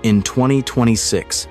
In 2026,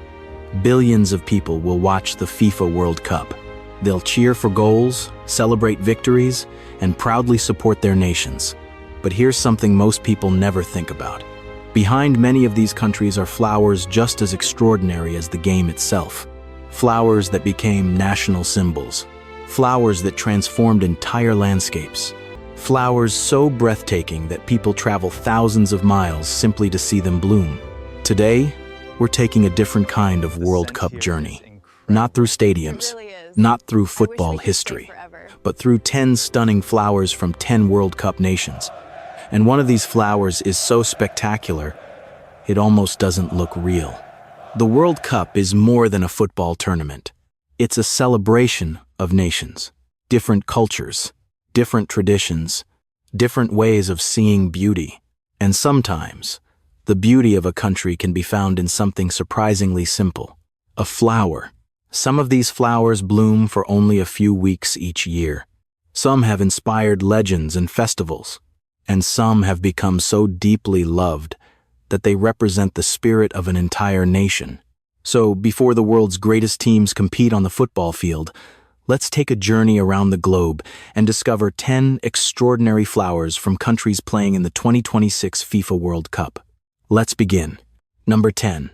billions of people will watch the FIFA World Cup. They'll cheer for goals, celebrate victories, and proudly support their nations. But here's something most people never think about. Behind many of these countries are flowers just as extraordinary as the game itself. Flowers that became national symbols. Flowers that transformed entire landscapes. Flowers so breathtaking that people travel thousands of miles simply to see them bloom. Today, we're taking a different kind of World Cup journey. Not through stadiums, not through football history, but through 10 stunning flowers from 10 World Cup nations. And one of these flowers is so spectacular, it almost doesn't look real. The World Cup is more than a football tournament. It's a celebration of nations, different cultures, different traditions, different ways of seeing beauty. And sometimes, the beauty of a country can be found in something surprisingly simple: a flower. Some of these flowers bloom for only a few weeks each year. Some have inspired legends and festivals, and some have become so deeply loved that they represent the spirit of an entire nation. So, before the world's greatest teams compete on the football field, let's take a journey around the globe and discover 10 extraordinary flowers from countries playing in the 2026 FIFA World Cup. Let's begin. Number 10.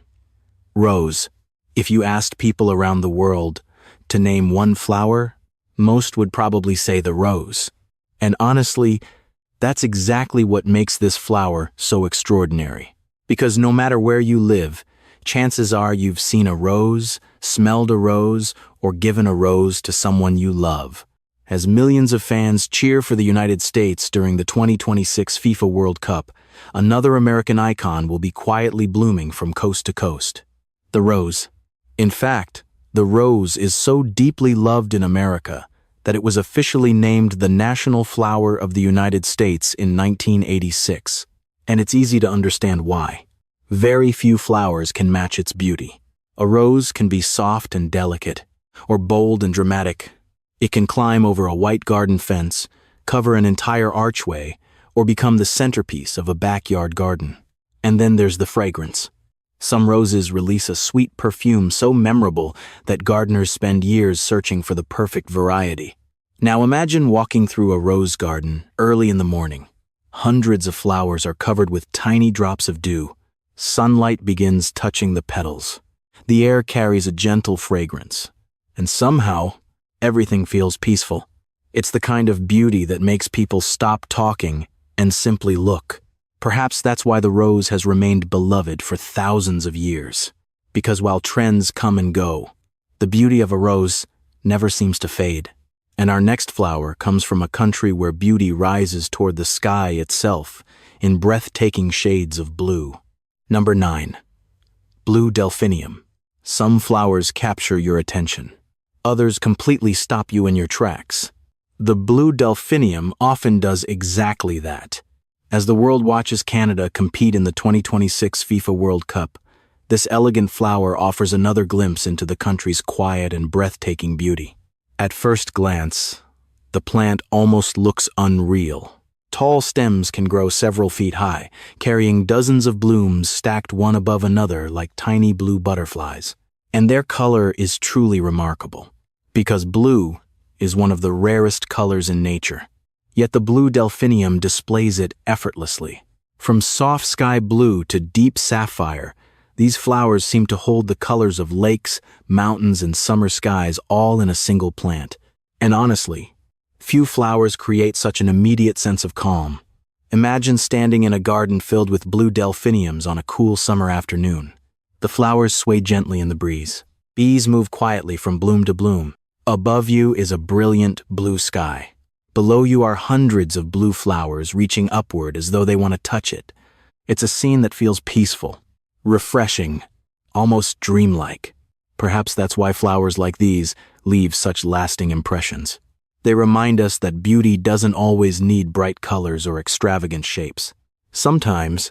Rose. If you asked people around the world to name one flower, most would probably say the rose. And honestly, that's exactly what makes this flower so extraordinary. Because no matter where you live, chances are you've seen a rose, smelled a rose, or given a rose to someone you love. As millions of fans cheer for the United States during the 2026 FIFA World Cup, another American icon will be quietly blooming from coast to coast. The rose. In fact, the rose is so deeply loved in America that it was officially named the national flower of the United States in 1986. And it's easy to understand why. Very few flowers can match its beauty. A rose can be soft and delicate, or bold and dramatic. It can climb over a white garden fence, cover an entire archway, or become the centerpiece of a backyard garden. And then there's the fragrance. Some roses release a sweet perfume so memorable that gardeners spend years searching for the perfect variety. Now imagine walking through a rose garden early in the morning. Hundreds of flowers are covered with tiny drops of dew. Sunlight begins touching the petals. The air carries a gentle fragrance. And somehow, everything feels peaceful. It's the kind of beauty that makes people stop talking and simply look. Perhaps that's why the rose has remained beloved for thousands of years. Because while trends come and go, the beauty of a rose never seems to fade. And our next flower comes from a country where beauty rises toward the sky itself in breathtaking shades of blue. Number 9. Blue Delphinium. Some flowers capture your attention. Others completely stop you in your tracks. The blue delphinium often does exactly that. As the world watches Canada compete in the 2026 FIFA World Cup, this elegant flower offers another glimpse into the country's quiet and breathtaking beauty. At first glance, the plant almost looks unreal. Tall stems can grow several feet high, carrying dozens of blooms stacked one above another like tiny blue butterflies. And their color is truly remarkable, because blue is one of the rarest colors in nature. Yet the blue delphinium displays it effortlessly. From soft sky blue to deep sapphire, these flowers seem to hold the colors of lakes, mountains, and summer skies all in a single plant. And honestly, few flowers create such an immediate sense of calm. Imagine standing in a garden filled with blue delphiniums on a cool summer afternoon. The flowers sway gently in the breeze. Bees move quietly from bloom to bloom. Above you is a brilliant blue sky. Below you are hundreds of blue flowers reaching upward as though they want to touch it. It's a scene that feels peaceful, refreshing, almost dreamlike. Perhaps that's why flowers like these leave such lasting impressions. They remind us that beauty doesn't always need bright colors or extravagant shapes. Sometimes,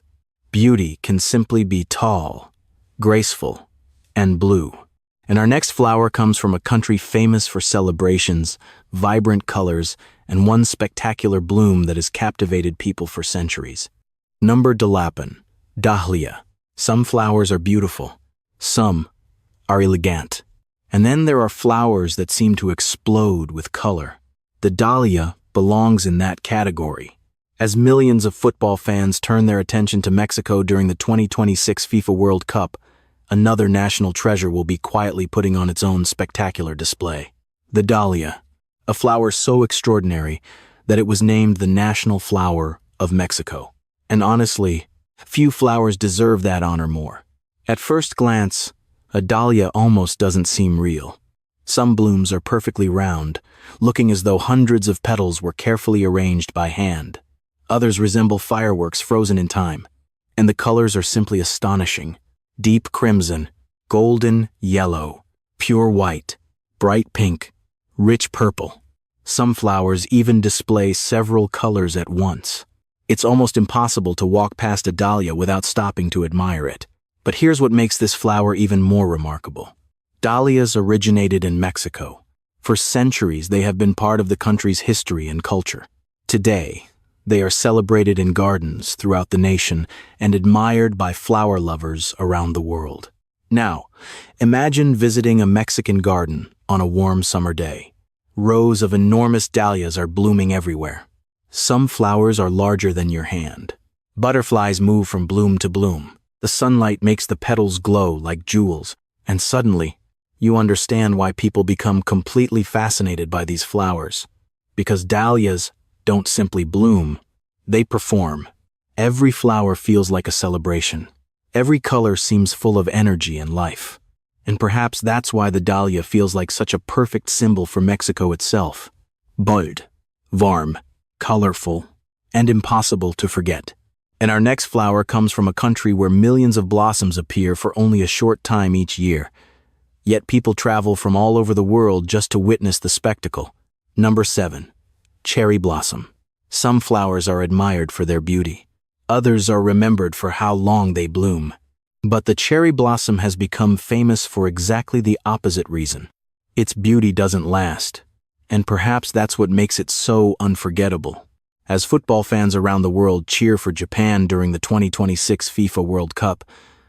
beauty can simply be tall, graceful, and blue. And our next flower comes from a country famous for celebrations, vibrant colors, and one spectacular bloom that has captivated people for centuries. Number 11. Dahlia. Some flowers are beautiful, some are elegant. And then there are flowers that seem to explode with color. The Dahlia belongs in that category. As millions of football fans turn their attention to Mexico during the 2026 FIFA World Cup, another national treasure will be quietly putting on its own spectacular display. The Dahlia, a flower so extraordinary that it was named the national flower of Mexico. And honestly, few flowers deserve that honor more. At first glance, a dahlia almost doesn't seem real. Some blooms are perfectly round, looking as though hundreds of petals were carefully arranged by hand. Others resemble fireworks frozen in time, and the colors are simply astonishing. Deep crimson, golden yellow, pure white, bright pink, rich purple. Some flowers even display several colors at once. It's almost impossible to walk past a dahlia without stopping to admire it. But here's what makes this flower even more remarkable. Dahlias originated in Mexico. For centuries, they have been part of the country's history and culture. Today, they are celebrated in gardens throughout the nation and admired by flower lovers around the world. Now, imagine visiting a Mexican garden on a warm summer day. Rows of enormous dahlias are blooming everywhere. Some flowers are larger than your hand. Butterflies move from bloom to bloom. The sunlight makes the petals glow like jewels, and suddenly, you understand why people become completely fascinated by these flowers. Because dahlias don't simply bloom, they perform. Every flower feels like a celebration. Every color seems full of energy and life. And perhaps that's why the dahlia feels like such a perfect symbol for Mexico itself. Bold, warm, colorful, and impossible to forget. And our next flower comes from a country where millions of blossoms appear for only a short time each year. Yet people travel from all over the world just to witness the spectacle. Number 7. Cherry blossom. Some flowers are admired for their beauty. Others are remembered for how long they bloom. But the cherry blossom has become famous for exactly the opposite reason. Its beauty doesn't last, and perhaps that's what makes it so unforgettable. As football fans around the world cheer for Japan during the 2026 FIFA World Cup,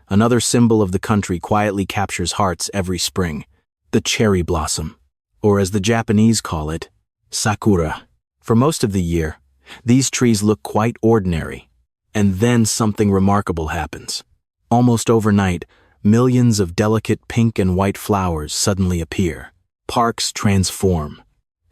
another symbol of the country quietly captures hearts every spring: the cherry blossom, or as the Japanese call it, sakura. For most of the year, these trees look quite ordinary, and then something remarkable happens. Almost overnight, millions of delicate pink and white flowers suddenly appear. Parks transform.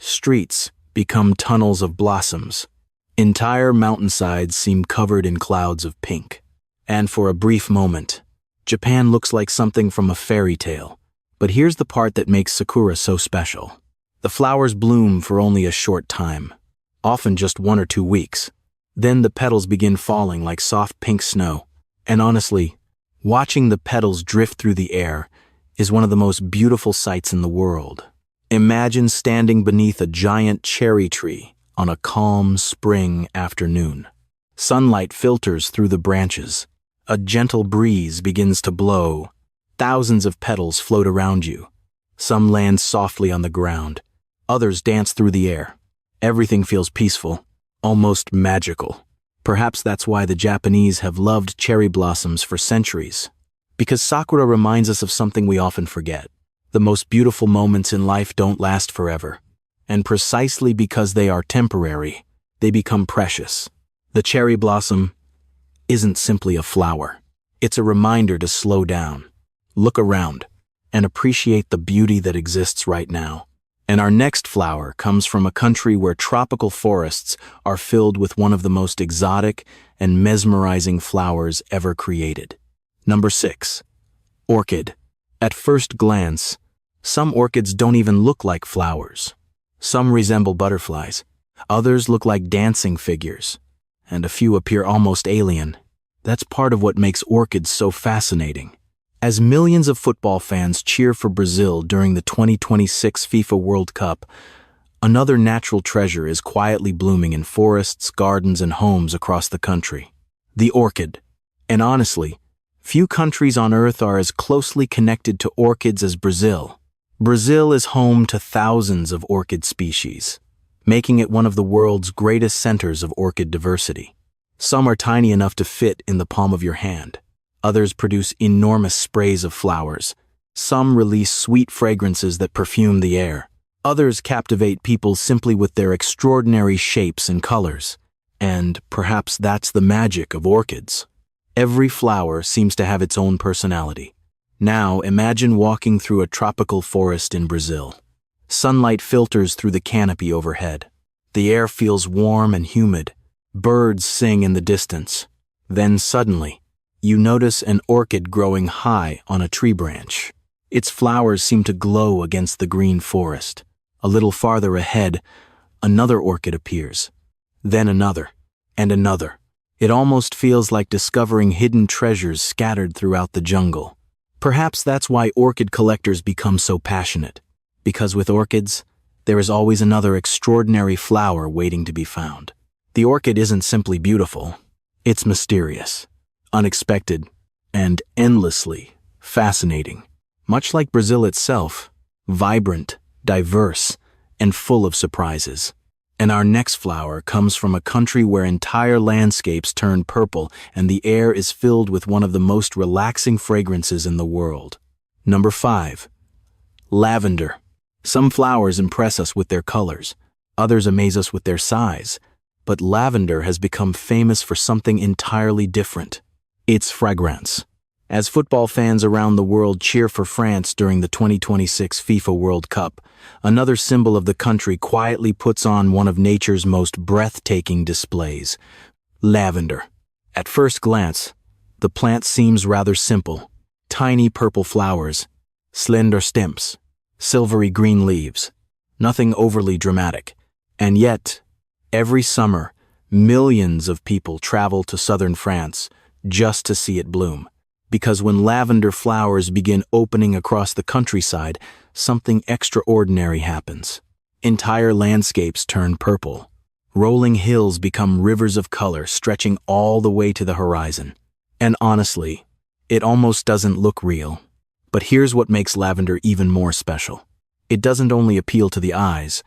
Streets become tunnels of blossoms. Entire mountainsides seem covered in clouds of pink. And for a brief moment, Japan looks like something from a fairy tale. But here's the part that makes sakura so special. The flowers bloom for only a short time, often just 1 or 2 weeks. Then the petals begin falling like soft pink snow. And honestly, watching the petals drift through the air is one of the most beautiful sights in the world. Imagine standing beneath a giant cherry tree on a calm spring afternoon. Sunlight filters through the branches. A gentle breeze begins to blow. Thousands of petals float around you. Some land softly on the ground. Others dance through the air. Everything feels peaceful, almost magical. Perhaps that's why the Japanese have loved cherry blossoms for centuries. Because sakura reminds us of something we often forget. The most beautiful moments in life don't last forever. And precisely because they are temporary, they become precious. The cherry blossom isn't simply a flower. It's a reminder to slow down, look around, and appreciate the beauty that exists right now. And our next flower comes from a country where tropical forests are filled with one of the most exotic and mesmerizing flowers ever created. Number 6. Orchid. At first glance, some orchids don't even look like flowers. Some resemble butterflies, others look like dancing figures, and a few appear almost alien. That's part of what makes orchids so fascinating. As millions of football fans cheer for Brazil during the 2026 FIFA World Cup, another natural treasure is quietly blooming in forests, gardens, and homes across the country. The orchid. And honestly, few countries on Earth are as closely connected to orchids as Brazil. Brazil is home to thousands of orchid species, making it one of the world's greatest centers of orchid diversity. Some are tiny enough to fit in the palm of your hand. Others produce enormous sprays of flowers. Some release sweet fragrances that perfume the air. Others captivate people simply with their extraordinary shapes and colors. And perhaps that's the magic of orchids. Every flower seems to have its own personality. Now imagine walking through a tropical forest in Brazil. Sunlight filters through the canopy overhead. The air feels warm and humid. Birds sing in the distance. Then suddenly, you notice an orchid growing high on a tree branch. Its flowers seem to glow against the green forest. A little farther ahead, another orchid appears. Then another, and another. It almost feels like discovering hidden treasures scattered throughout the jungle. Perhaps that's why orchid collectors become so passionate. Because with orchids, there is always another extraordinary flower waiting to be found. The orchid isn't simply beautiful. It's mysterious, unexpected, and endlessly fascinating. Much like Brazil itself, vibrant, diverse, and full of surprises. And our next flower comes from a country where entire landscapes turn purple and the air is filled with one of the most relaxing fragrances in the world. Number 5. Lavender. Some flowers impress us with their colors. Others amaze us with their size. But lavender has become famous for something entirely different. Its fragrance. As football fans around the world cheer for France during the 2026 FIFA World Cup, another symbol of the country quietly puts on one of nature's most breathtaking displays: lavender. At first glance, the plant seems rather simple. Tiny purple flowers, slender stems, silvery green leaves. Nothing overly dramatic. And yet, every summer, millions of people travel to southern France just to see it bloom. Because when lavender flowers begin opening across the countryside, something extraordinary happens. Entire landscapes turn purple. Rolling hills become rivers of color stretching all the way to the horizon. And honestly, it almost doesn't look real. But here's what makes lavender even more special. It doesn't only appeal to the eyes,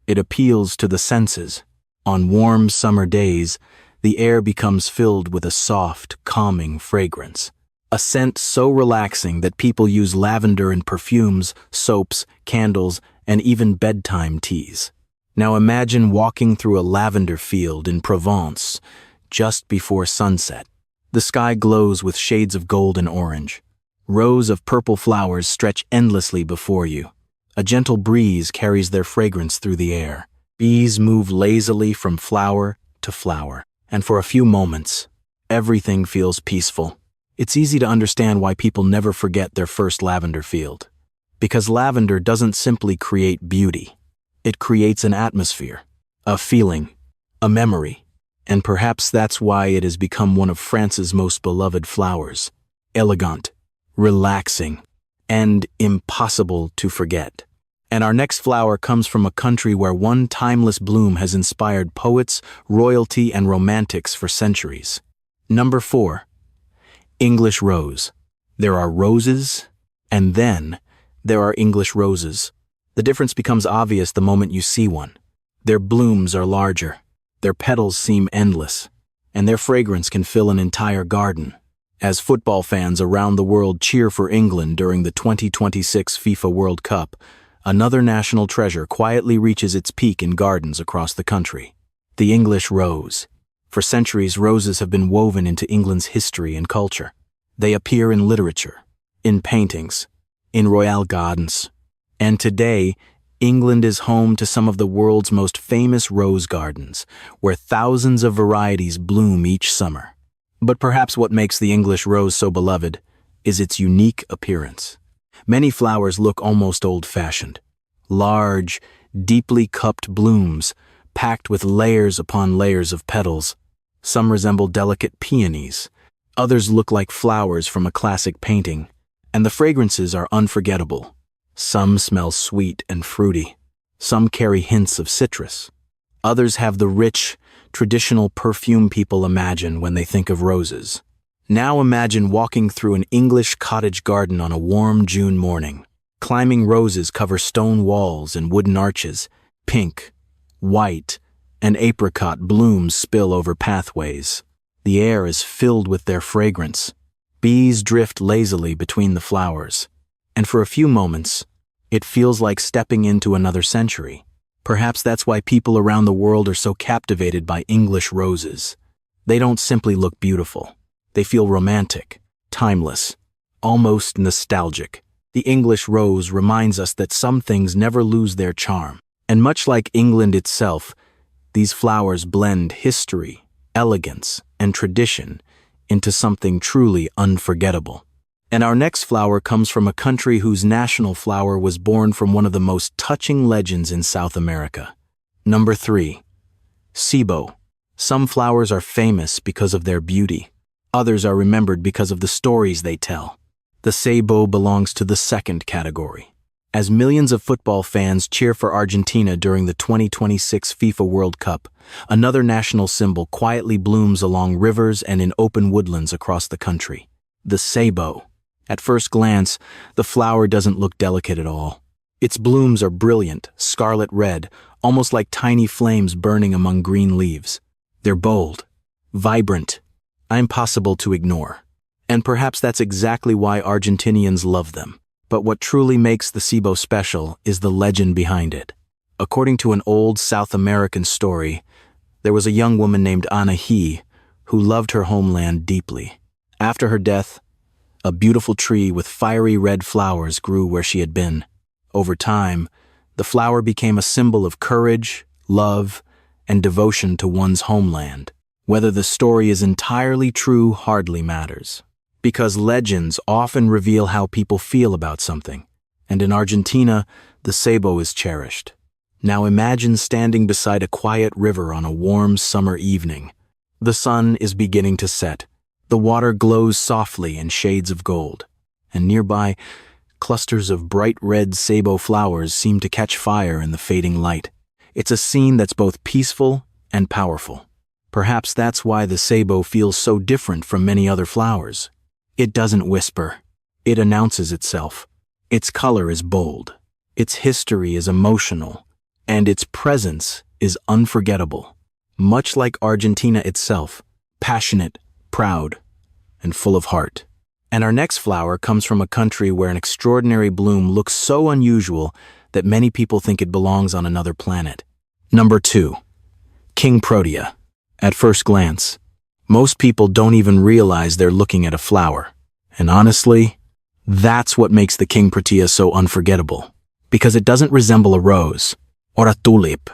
it appeals to the senses. On warm summer days, the air becomes filled with a soft, calming fragrance. A scent so relaxing that people use lavender in perfumes, soaps, candles, and even bedtime teas. Now imagine walking through a lavender field in Provence just before sunset. The sky glows with shades of gold and orange. Rows of purple flowers stretch endlessly before you. A gentle breeze carries their fragrance through the air. Bees move lazily from flower to flower. And for a few moments, everything feels peaceful. It's easy to understand why people never forget their first lavender field. Because lavender doesn't simply create beauty. It creates an atmosphere, a feeling, a memory. And perhaps that's why it has become one of France's most beloved flowers. Elegant, relaxing, and impossible to forget. And our next flower comes from a country where one timeless bloom has inspired poets, royalty, and romantics for centuries. Number 4. English rose. There are roses, and then there are English roses. The difference becomes obvious the moment you see one. Their blooms are larger, their petals seem endless, and their fragrance can fill an entire garden. As football fans around the world cheer for England during the 2026 FIFA World Cup, another national treasure quietly reaches its peak in gardens across the country. The English rose. For centuries, roses have been woven into England's history and culture. They appear in literature, in paintings, in royal gardens. And today, England is home to some of the world's most famous rose gardens, where thousands of varieties bloom each summer. But perhaps what makes the English rose so beloved is its unique appearance. Many flowers look almost old-fashioned. Large, deeply cupped blooms, packed with layers upon layers of petals. Some resemble delicate peonies. Others look like flowers from a classic painting. And the fragrances are unforgettable. Some smell sweet and fruity. Some carry hints of citrus. Others have the rich, traditional perfume people imagine when they think of roses. Now imagine walking through an English cottage garden on a warm June morning. Climbing roses cover stone walls and wooden arches. Pink, white, and apricot blooms spill over pathways. The air is filled with their fragrance. Bees drift lazily between the flowers, and for a few moments, it feels like stepping into another century. Perhaps that's why people around the world are so captivated by English roses. They don't simply look beautiful. They feel romantic, timeless, almost nostalgic. The English rose reminds us that some things never lose their charm. And much like England itself, these flowers blend history, elegance, and tradition into something truly unforgettable. And our next flower comes from a country whose national flower was born from one of the most touching legends in South America. Number 3. Ceibo. Some flowers are famous because of their beauty. Others are remembered because of the stories they tell. The Ceibo belongs to the second category. As millions of football fans cheer for Argentina during the 2026 FIFA World Cup, another national symbol quietly blooms along rivers and in open woodlands across the country. The Ceibo. At first glance, the flower doesn't look delicate at all. Its blooms are brilliant, scarlet red, almost like tiny flames burning among green leaves. They're bold, vibrant, impossible to ignore. And perhaps that's exactly why Argentinians love them. But what truly makes the Ceibo special is the legend behind it. According to an old South American story, there was a young woman named Anahi who loved her homeland deeply. After her death, a beautiful tree with fiery red flowers grew where she had been. Over time, the flower became a symbol of courage, love, and devotion to one's homeland. Whether the story is entirely true hardly matters, because legends often reveal how people feel about something, and in Argentina, the Ceibo is cherished. Now imagine standing beside a quiet river on a warm summer evening. The sun is beginning to set. The water glows softly in shades of gold, and nearby, clusters of bright red Ceibo flowers seem to catch fire in the fading light. It's a scene that's both peaceful and powerful. Perhaps that's why the Ceibo feels so different from many other flowers. It doesn't whisper. It announces itself. Its color is bold. Its history is emotional. And its presence is unforgettable. Much like Argentina itself, passionate, proud, and full of heart. And our next flower comes from a country where an extraordinary bloom looks so unusual that many people think it belongs on another planet. Number 2. King PROTEA. At first glance, most people don't even realize they're looking at a flower. And honestly, that's what makes the King PROTEA so unforgettable. Because it doesn't resemble a rose, or a tulip,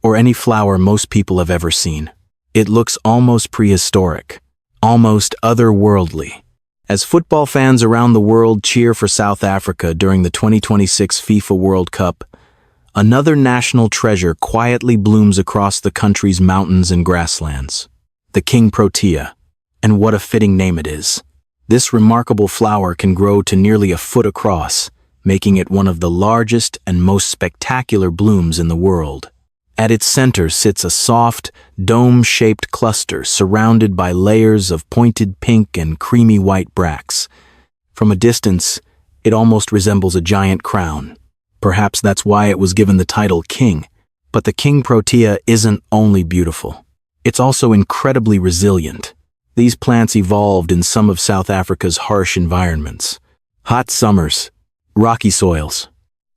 or any flower most people have ever seen. It looks almost prehistoric, almost otherworldly. As football fans around the world cheer for South Africa during the 2026 FIFA World Cup, another national treasure quietly blooms across the country's mountains and grasslands. The King PROTEA. And what a fitting name it is. This remarkable flower can grow to nearly a foot across, making it one of the largest and most spectacular blooms in the world. At its center sits a soft, dome-shaped cluster surrounded by layers of pointed pink and creamy white bracts. From a distance, it almost resembles a giant crown. Perhaps that's why it was given the title King. But the King PROTEA isn't only beautiful. It's also incredibly resilient. These plants evolved in some of South Africa's harsh environments. Hot summers, rocky soils,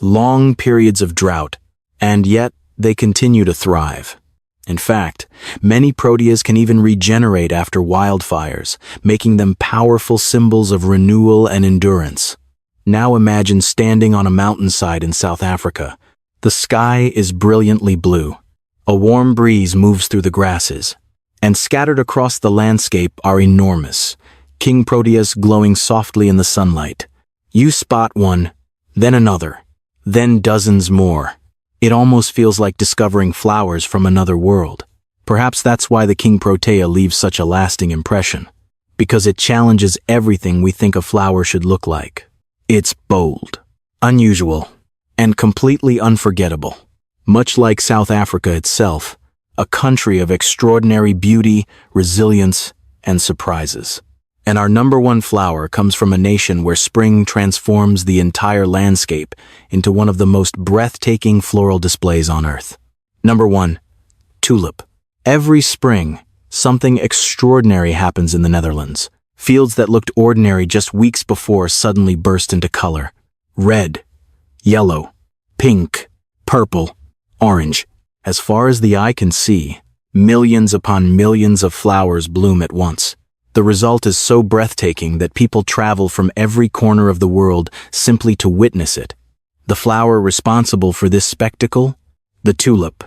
long periods of drought, and yet they continue to thrive. In fact, many proteas can even regenerate after wildfires, making them powerful symbols of renewal and endurance. Now imagine standing on a mountainside in South Africa. The sky is brilliantly blue. A warm breeze moves through the grasses, and scattered across the landscape are enormous King PROTEAs glowing softly in the sunlight. You spot one, then another, then dozens more. It almost feels like discovering flowers from another world. Perhaps that's why the King PROTEA leaves such a lasting impression, because it challenges everything we think a flower should look like. It's bold, unusual, and completely unforgettable. Much like South Africa itself, a country of extraordinary beauty, resilience, and surprises. And our number 1 flower comes from a nation where spring transforms the entire landscape into one of the most breathtaking floral displays on Earth. Number 1. Tulip. Every spring, something extraordinary happens in the Netherlands. Fields that looked ordinary just weeks before suddenly burst into color. Red, yellow, pink, purple, orange. As far as the eye can see, millions upon millions of flowers bloom at once. The result is so breathtaking that people travel from every corner of the world simply to witness it. The flower responsible for this spectacle? The tulip.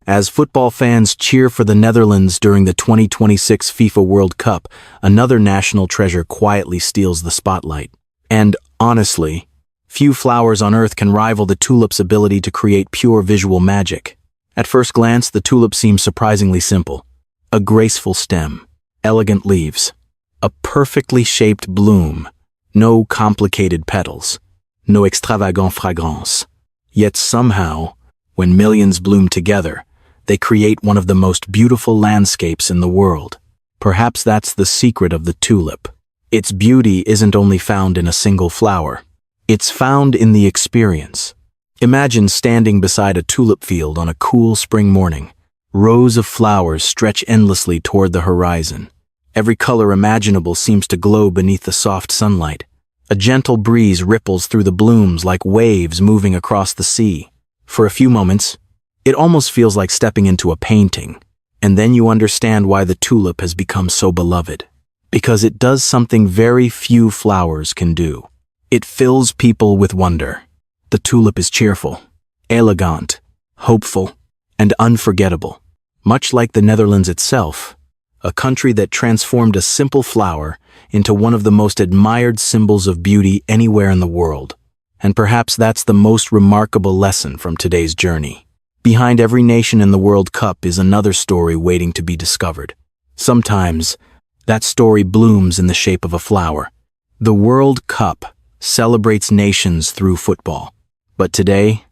As football fans cheer for the Netherlands during the 2026 FIFA World Cup, another national treasure quietly steals the spotlight. And, honestly, few flowers on earth can rival the tulip's ability to create pure visual magic. At first glance, the tulip seems surprisingly simple. A graceful stem, elegant leaves, a perfectly shaped bloom, no complicated petals, no extravagant fragrance. Yet somehow, when millions bloom together, they create one of the most beautiful landscapes in the world. Perhaps that's the secret of the tulip. Its beauty isn't only found in a single flower. It's found in the experience. Imagine standing beside a tulip field on a cool spring morning. Rows of flowers stretch endlessly toward the horizon. Every color imaginable seems to glow beneath the soft sunlight. A gentle breeze ripples through the blooms like waves moving across the sea. For a few moments, it almost feels like stepping into a painting, and then you understand why the tulip has become so beloved. Because it does something very few flowers can do. It fills people with wonder. The tulip is cheerful, elegant, hopeful, and unforgettable. Much like the Netherlands itself, a country that transformed a simple flower into one of the most admired symbols of beauty anywhere in the world. And perhaps that's the most remarkable lesson from today's journey. Behind every nation in the World Cup is another story waiting to be discovered. Sometimes, that story blooms in the shape of a flower. The World Cup celebrates nations through football. But today,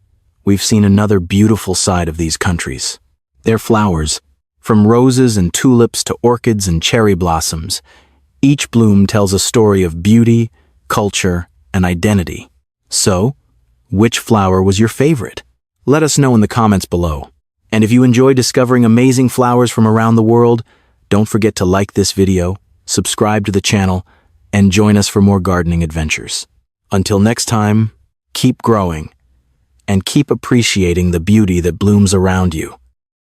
we've seen another beautiful side of these countries. Their flowers, from roses and tulips to orchids and cherry blossoms, each bloom tells a story of beauty, culture, and identity. So, which flower was your favorite? Let us know in the comments below. And if you enjoy discovering amazing flowers from around the world, don't forget to like this video, subscribe to the channel, and join us for more gardening adventures. Until next time, keep growing and keep appreciating the beauty that blooms around you.